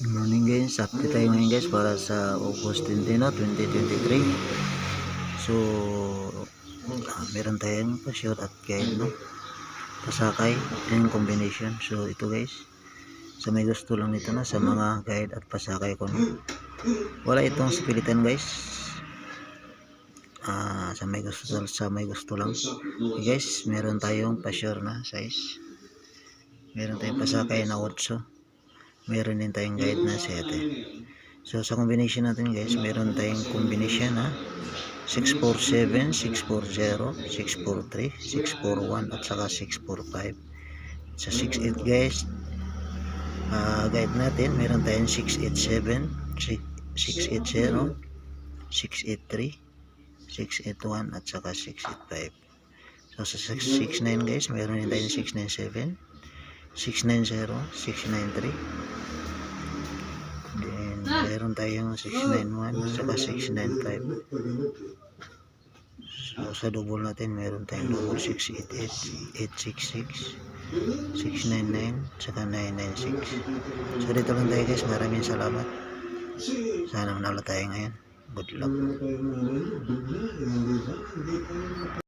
Good morning guys, update tayo ngayon guys para sa August 20 na 2023. So meron tayong pa-short at guide, no, pasakay and combination. So ito guys, sa may gusto lang nito na sa mga guide at pasakay ko, no, wala itong sapilitan guys. Sa may gusto lang. Okay guys, meron tayong pa-short na size, meron tayong pasakay na 8, meron din tayong guide na 7. So sa combination natin guys, meron tayong combination na 647, 640, 643, 641 at saka 645. Sa 68 guys, guide natin, meron tayong 687, 680, 683, 681 at saka 685. So sa 669 guys, meron din tayong 697, 690, 693. Then meron tayong 691 at saka 695. So sa double natin, meron tayong double 688, 866, 699 at saka 996. So dito lang tayo guys, maraming salamat. Sana manalo tayo ngayon. Good luck.